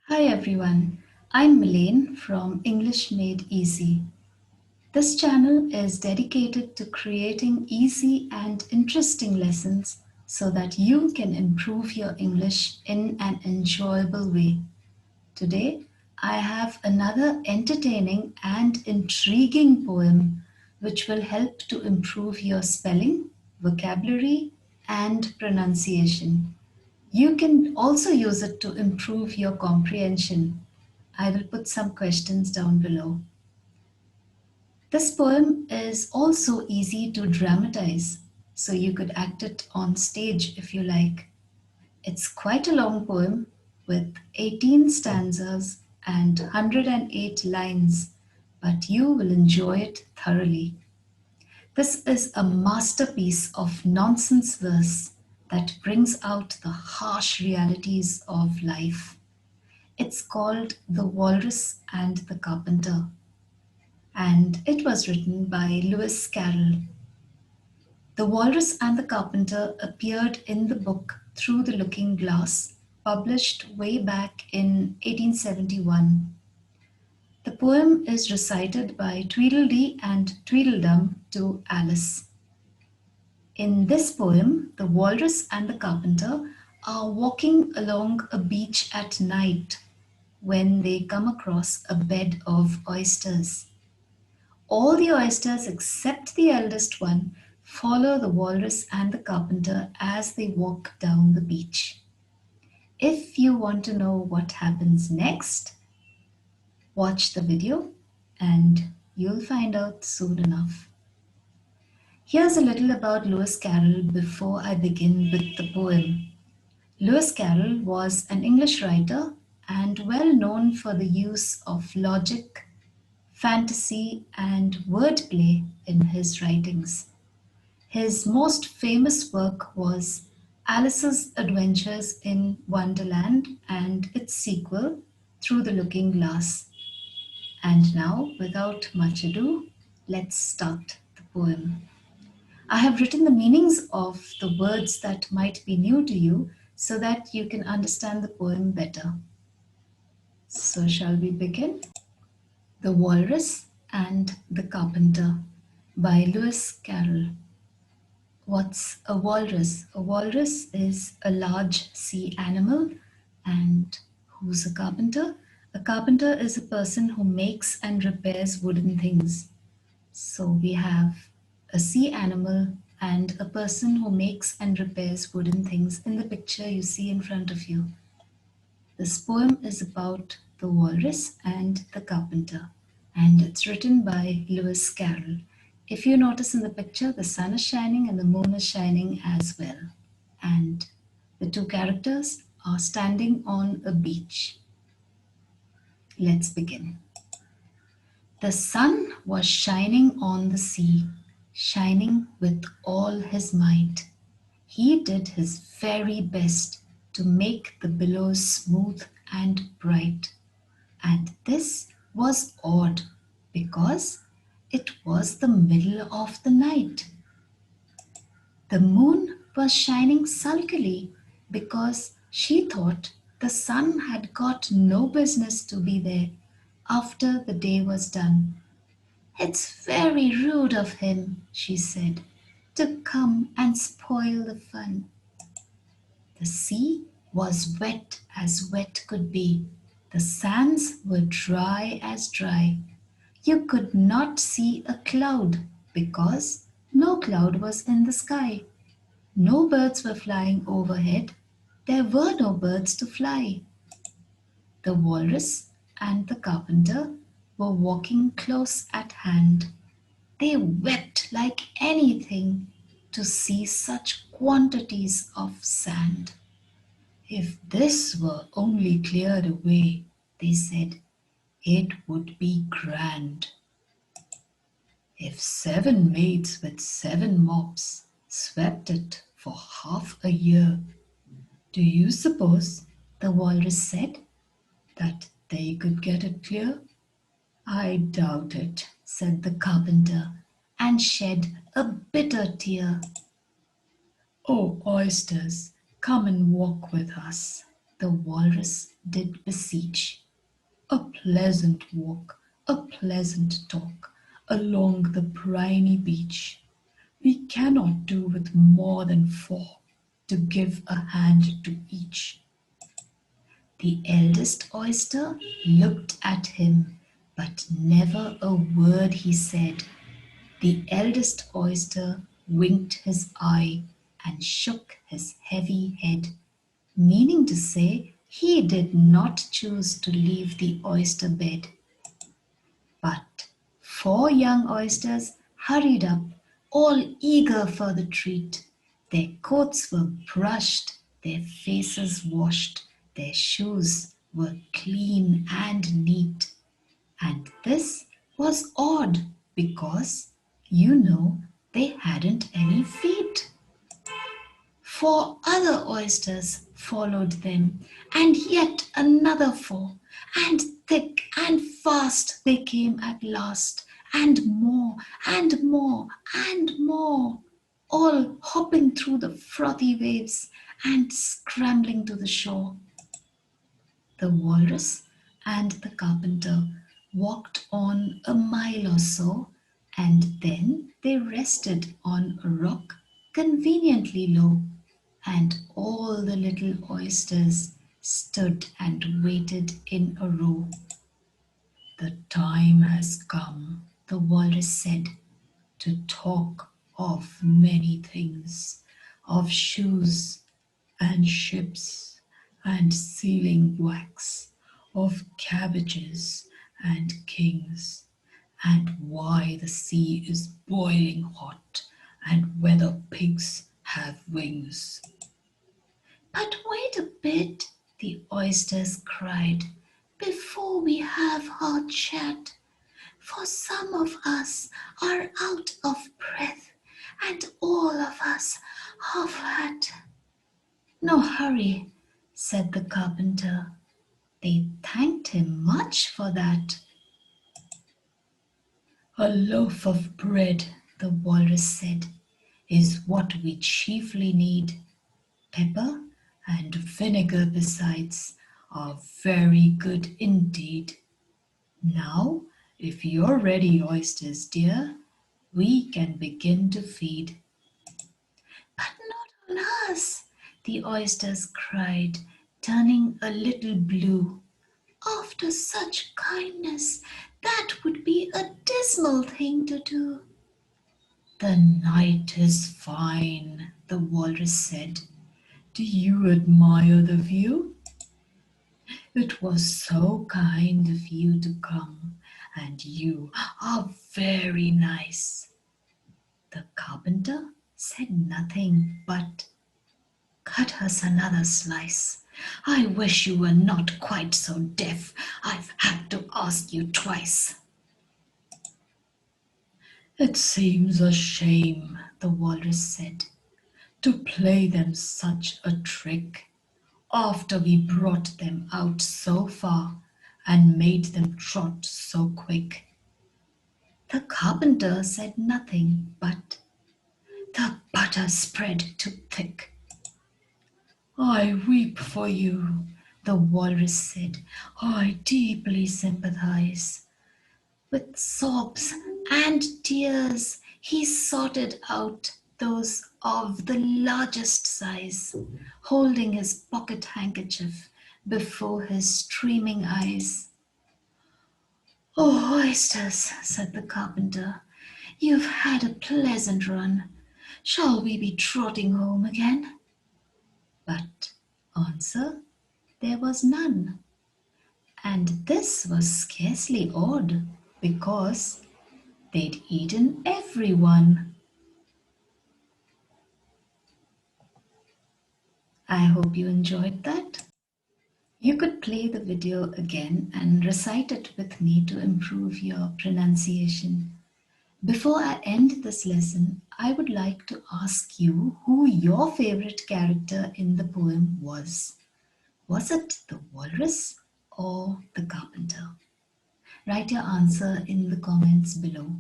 Hi everyone, I'm Melaine from English Made Easy. This channel is dedicated to creating easy and interesting lessons so that you can improve your English in an enjoyable way. Today, I have another entertaining and intriguing poem which will help to improve your spelling, vocabulary, and pronunciation. You can also use it to improve your comprehension. I will put some questions down below. This poem is also easy to dramatize, so you could act it on stage if you like. It's quite a long poem with 18 stanzas and 108 lines, but you will enjoy it thoroughly. This is a masterpiece of nonsense verse that brings out the harsh realities of life. It's called The Walrus and the Carpenter, and it was written by Lewis Carroll. The Walrus and the Carpenter appeared in the book Through the Looking Glass, published way back in 1871. The poem is recited by Tweedledee and Tweedledum to Alice. In this poem, the walrus and the carpenter are walking along a beach at night when they come across a bed of oysters. All the oysters except the eldest one follow the walrus and the carpenter as they walk down the beach. If you want to know what happens next, watch the video and you'll find out soon enough. Here's a little about Lewis Carroll before I begin with the poem. Lewis Carroll was an English writer and well known for the use of logic, fantasy, and wordplay in his writings. His most famous work was Alice's Adventures in Wonderland and its sequel, Through the Looking Glass. And now, without much ado, let's start the poem. I have written the meanings of the words that might be new to you so that you can understand the poem better. So, shall we begin? The Walrus and the Carpenter by Lewis Carroll. What's a walrus? A walrus is a large sea animal. And who's a carpenter? A carpenter is a person who makes and repairs wooden things. So we have a sea animal and a person who makes and repairs wooden things in the picture you see in front of you. This poem is about the walrus and the carpenter, and it's written by Lewis Carroll. If you notice in the picture, the sun is shining and the moon is shining as well. And the two characters are standing on a beach. Let's begin. The sun was shining on the sea, shining with all his might. He did his very best to make the billows smooth and bright. And this was odd because it was the middle of the night. The moon was shining sulkily because she thought the sun had got no business to be there after the day was done. "It's very rude of him," she said, "to come and spoil the fun." The sea was wet as wet could be. The sands were dry as dry. You could not see a cloud because no cloud was in the sky. No birds were flying overhead. There were no birds to fly. The walrus and the carpenter were walking close at hand. They wept like anything to see such quantities of sand. "If this were only cleared away," they said, "it would be grand. If 7 maids with 7 mops swept it for half a year, do you suppose," the walrus said, "that they could get it clear?" "I doubt it," said the carpenter, and shed a bitter tear. "Oh, oysters, come and walk with us," the walrus did beseech. A pleasant walk, a pleasant talk, along the briny beach. We cannot do with more than 4, to give a hand to each. The eldest oyster looked at him, but never a word he said. The eldest oyster winked his eye and shook his heavy head, meaning to say he did not choose to leave the oyster bed. But 4 young oysters hurried up, all eager for the treat. Their coats were brushed, their faces washed, their shoes were clean and neat. And this was odd because, they hadn't any feet. 4 other oysters followed them, and yet another 4, and thick and fast they came at last, and more, and more, and more, all hopping through the frothy waves and scrambling to the shore. The walrus and the carpenter walked on a mile or so, and then they rested on a rock conveniently low, and all the little oysters stood and waited in a row. The time has come, the walrus said, to talk of many things, of shoes and ships and sealing wax, of cabbages and kings, and why the sea is boiling hot, and whether pigs have wings. But wait a bit, the oysters cried, before we have our chat, for some of us are out of breath, and all of us are fat. No hurry, said the carpenter. They thanked him much for that. A loaf of bread, the walrus said, is what we chiefly need. Pepper and vinegar besides are very good indeed. Now, if you're ready, oysters dear, we can begin to feed. But not on us, the oysters cried, turning a little blue. After such kindness, that would be a dismal thing to do. The night is fine, the walrus said. Do you admire the view? It was so kind of you to come, and you are very nice. The carpenter said nothing but, cut us another slice. I wish you were not quite so deaf. I've had to ask you twice. It seems a shame, the walrus said, to play them such a trick after we brought them out so far and made them trot so quick. The carpenter said nothing, but the butter spread too thick. I weep for you, the walrus said. I deeply sympathize. With sobs and tears, he sorted out those of the largest size, holding his pocket handkerchief before his streaming eyes. Oh, oysters, said the carpenter, you've had a pleasant run. Shall we be trotting home again? But answer there was none. And this was scarcely odd, because they'd eaten everyone. I hope you enjoyed that. You could play the video again and recite it with me to improve your pronunciation. Before I end this lesson, I would like to ask you who your favorite character in the poem was. Was it the walrus or the carpenter? Write your answer in the comments below.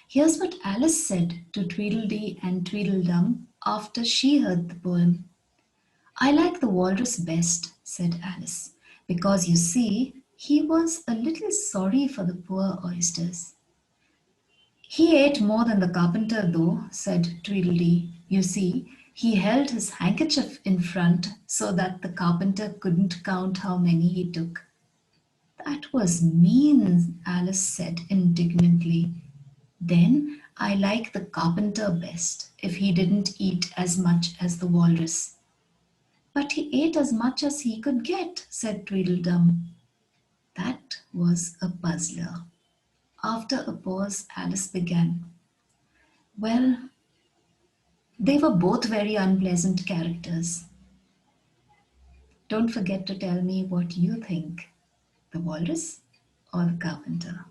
Here's what Alice said to Tweedledee and Tweedledum after she heard the poem. I like the walrus best, said Alice, because you see, he was a little sorry for the poor oysters. He ate more than the carpenter, though, said Tweedledee. You see, he held his handkerchief in front so that the carpenter couldn't count how many he took. That was mean, Alice said indignantly. Then I like the carpenter best if he didn't eat as much as the walrus. But he ate as much as he could get, said Tweedledum. That was a puzzler. After a pause, Alice began. Well, they were both very unpleasant characters. Don't forget to tell me what you think. The walrus or the carpenter?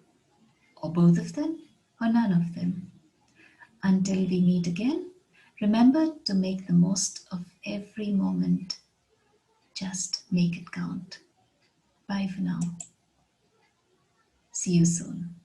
Or both of them or none of them? Until we meet again, remember to make the most of every moment. Just make it count. Bye for now. See you soon.